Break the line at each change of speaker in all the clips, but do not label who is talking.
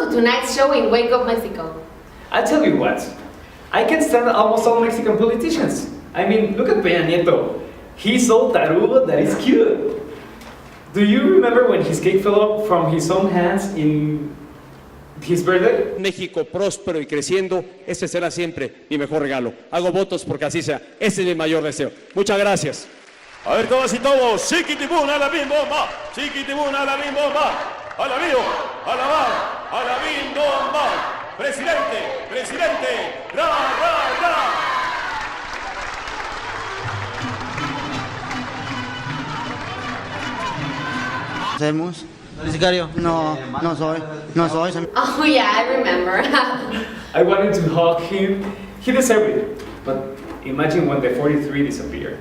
to tonight's show in Wake Up Mexico.
I tell you what, I can stand almost all Mexican politicians. I mean, look at Peña Nieto. He's so tarugo that is cute. Do you remember when his cake fell off from his own hands in his birthday?
México próspero y creciendo, ese será siempre mi mejor regalo. Hago votos porque así sea. Ese es mi mayor deseo. Muchas gracias.
A ver, todas y todos, chiquitibún a la bim bomba, chiquitibún a la bim bomba, a la bio, a la bar, a la bim bomba. Presidente, presidente, ra, ra, ra.
¿Hacemos? ¿Sicario? No, no soy.
Oh yeah, I remember.
I wanted to hug him. He deserved it. But imagine when the 43 disappeared.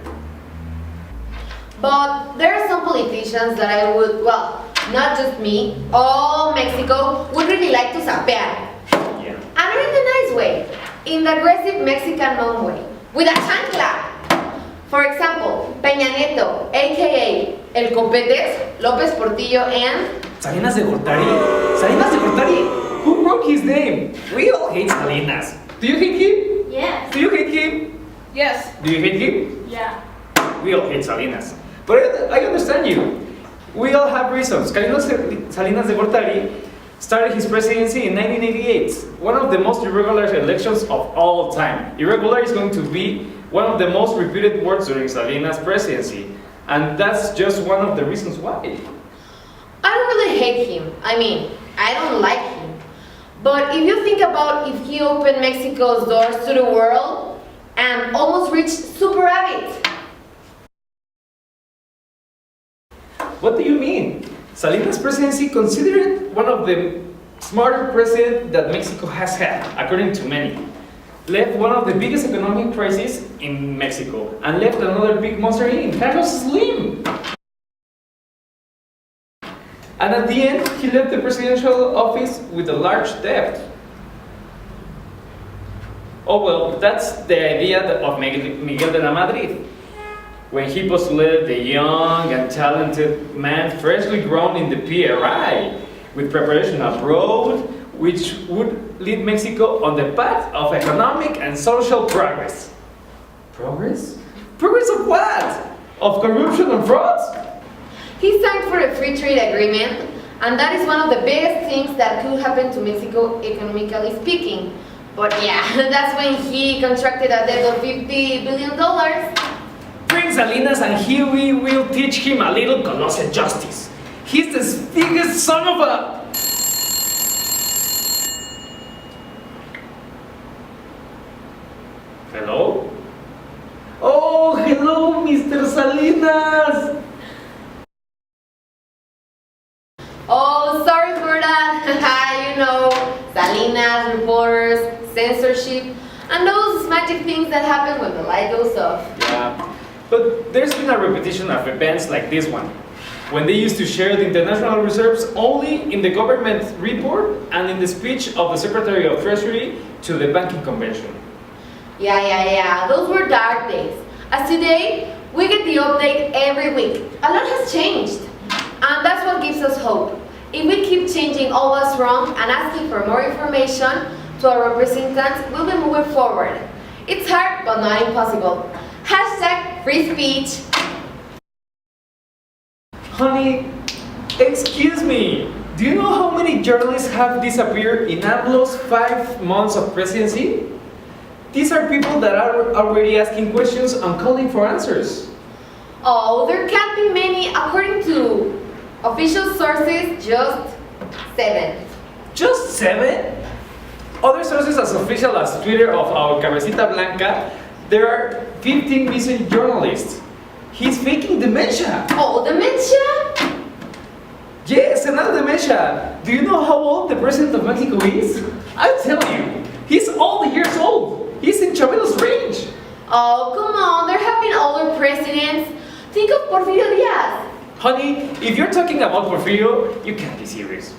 But there are some politicians that I would, well, not just me, all Mexico would really like to sapear.
Yeah.
And in the nice way, in the aggressive Mexican mom way, with a chancla. For example, Peña Nieto, aka El Copetes, López Portillo, and
Salinas de Gortari. Salinas de Gortari. Who wrote his name? We all hate Salinas. Do you hate him?
Yes.
Do you hate him?
Yes.
Do you hate him?
Yeah.
We all hate Salinas. But I understand you. We all have reasons. Salinas de Gortari started his presidency in 1988, one of the most irregular elections of all time. Irregular is going to be one of the most repeated words during Salinas' presidency, and that's just one of the reasons why.
I don't really hate him. I mean, I don't like him. But if you think about if he opened Mexico's doors to the world and almost reached super habit.
What do you mean? Salinas' presidency considered one of the smarter presidents that Mexico has had, according to many. Left one of the biggest economic crises in Mexico, and left another big monster in Carlos Slim. And at the end, he left the presidential office with a large debt. Oh well, that's the idea of Miguel de la Madrid, when he postulated the young and talented man freshly grown in the PRI, with preparation abroad, which would lead Mexico on the path of economic and social progress. Progress? Progress of what? Of corruption and frauds?
He signed for a free trade agreement, and that is one of the biggest things that could happen to Mexico economically speaking. But yeah, that's when he contracted a debt of $50 billion.
Bring Salinas and we will teach him a little colossal justice. He's the biggest son of a... Hello? Oh, hello, Mr. Salinas!
Oh, sorry for that. You know, Salinas, reporters, censorship, and those magic things that happen when the light goes off.
Yeah, but there's been a repetition of events like this one, when they used to share the international reserves only in the government report and in the speech of the Secretary of Treasury to the Banking Convention.
Yeah, those were dark days. As today, we get the update every week. A lot has changed, and that's what gives us hope. If we keep changing all what's wrong and asking for more information to our representatives, we'll be moving forward. It's hard, but not impossible. Hashtag free speech.
Honey, excuse me, do you know how many journalists have disappeared in AMLO's 5 months of presidency? These are people that are already asking questions and calling for answers.
Oh, there can't be many. According to official sources, just 7.
Just 7? Other sources as official as Twitter of our Cabecita Blanca, there are 15 missing journalists. He's faking dementia.
Oh, dementia?
Yes, another dementia. Do you know how old the president of Mexico is? I'll tell you. He's all the years old. He's in Chabelo's range.
Oh, come on. There have been older presidents. Think of Porfirio Diaz.
Honey, if you're talking about Porfirio, you can't be serious.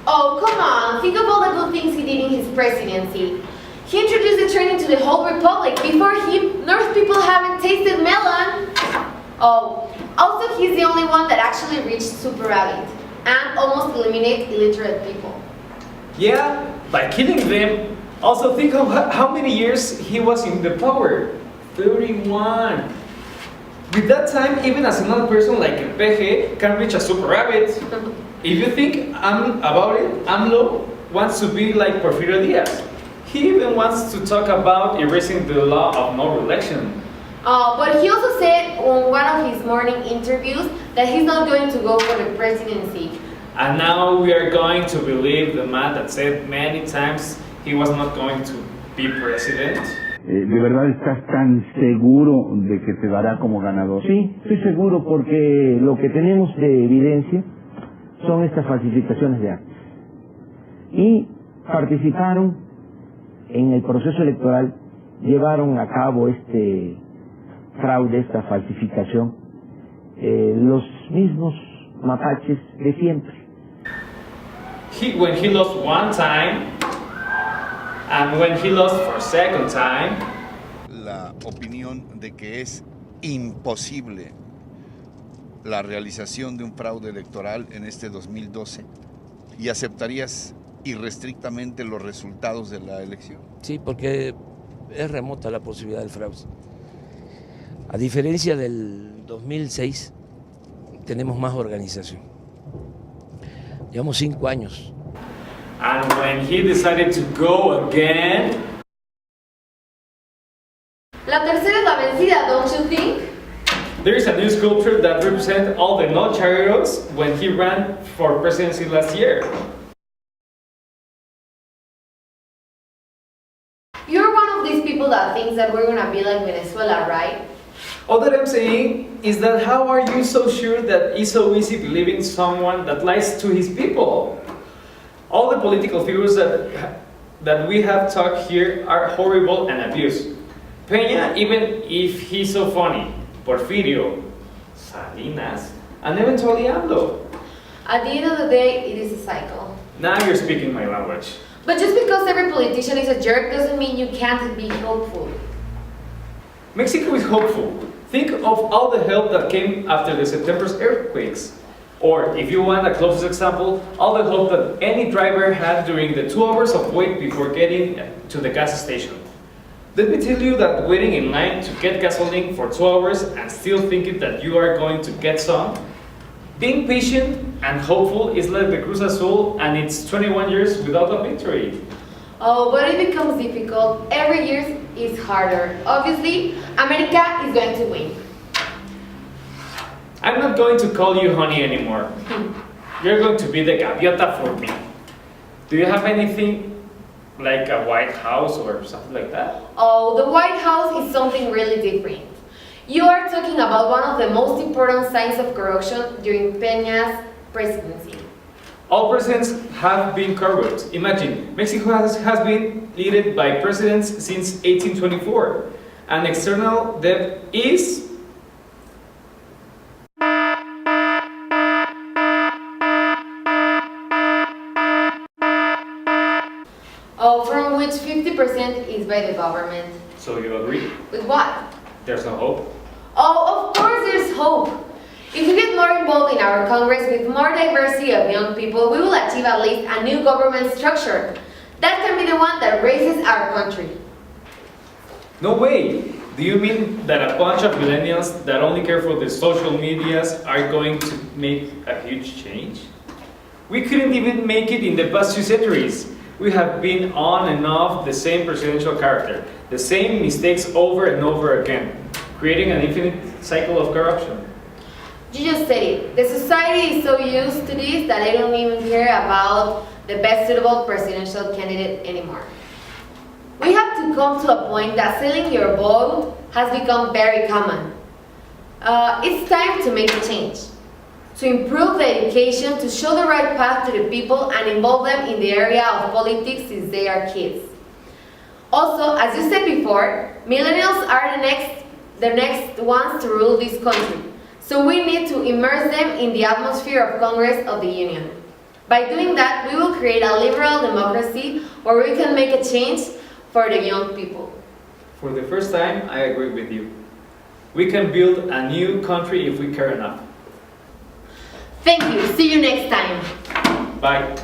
Oh, come on. Think of all the good things he did in his presidency. He introduced the train into the whole republic. Before him, North people haven't tasted melon. Oh, also he's the only one that actually reached super habit and almost eliminate illiterate people.
Yeah, by killing them. Also think of how many years he was in the power. 31. With that time, even a single person like El Peje can reach a super rabbit. If you think about it, AMLO wants to be like Porfirio Diaz. He even wants to talk about erasing the law of no reelection.
But he also said on one of his morning interviews that he's not going to go for the presidency.
And now we are going to believe the man that said many times he was not going to be president.
¿De verdad estás tan seguro de que te dará como ganador? Sí, estoy seguro porque lo que tenemos de evidencia son estas falsificaciones de actas. Y participaron en el proceso electoral, llevaron a cabo este fraude, esta falsificación, los mismos mapaches de siempre.
When he lost one time, and when he lost for a second time,
la opinión de que es imposible la realización de un fraude electoral en este 2012 y aceptarías irrestrictamente los resultados de la elección.
Sí, porque es remota la posibilidad del fraude. A diferencia del 2006, tenemos más organización. Llevamos 5 años.
and when he decided to go again,
La tercera es la vencida, don't you think?
there is a new sculpture that represents all the no charros when he ran for presidency last year.
You're one of these people that thinks that we're gonna be like Venezuela, right?
All that I'm saying is that how are you so sure that it's so easy believing someone that lies to his people? All the political figures that we have talked here are horrible and abused. Peña, even if he's so funny, Porfirio, Salinas, and eventually AMLO.
At the end of the day, it is a cycle.
Now you're speaking my language.
But just because every politician is a jerk doesn't mean you can't be hopeful.
Mexico is hopeful. Think of all the help that came after the September's earthquakes. Or, if you want a closest example, all the help that any driver had during the 2 hours of wait before getting to the gas station. Let me tell you that waiting in line to get gasoline for 2 hours and still thinking that you are going to get some, being patient and hopeful is like the Cruz Azul and it's 21 years without a victory.
Oh, but it becomes difficult. Every year is harder. Obviously, America is going to win.
I'm not going to call you honey anymore. You're going to be the gaviota for me. Do you have anything like a White House or something like that?
Oh, the White House is something really different. You are talking about one of the most important signs of corruption during Peña's presidency.
All presidents have been corrupt. Imagine, Mexico has been led by presidents since 1824, and external debt is
From which 50% is by the government.
So you agree?
With what?
There's no hope.
Oh, of course there's hope. If we get more involved in our Congress with more diversity of young people, we will achieve at least a new government structure. That can be the one that raises our country.
No way! Do you mean that a bunch of millennials that only care for the social medias are going to make a huge change? We couldn't even make it in the past 2 centuries. We have been on and off the same presidential character, the same mistakes over and over again, creating an infinite cycle of corruption.
You just said it. The society is so used to this that they don't even care about the best suitable presidential candidate anymore. We have to come to a point that selling your vote has become very common. It's time to make a change. To improve the education, to show the right path to the people and involve them in the area of politics since they are kids. Also, as you said before, millennials are the next ones to rule this country. So we need to immerse them in the atmosphere of Congress of the Union. By doing that, we will create a liberal democracy where we can make a change for the young people.
For the first time, I agree with you. We can build a new country if we care enough.
Thank you. See you next time.
Bye.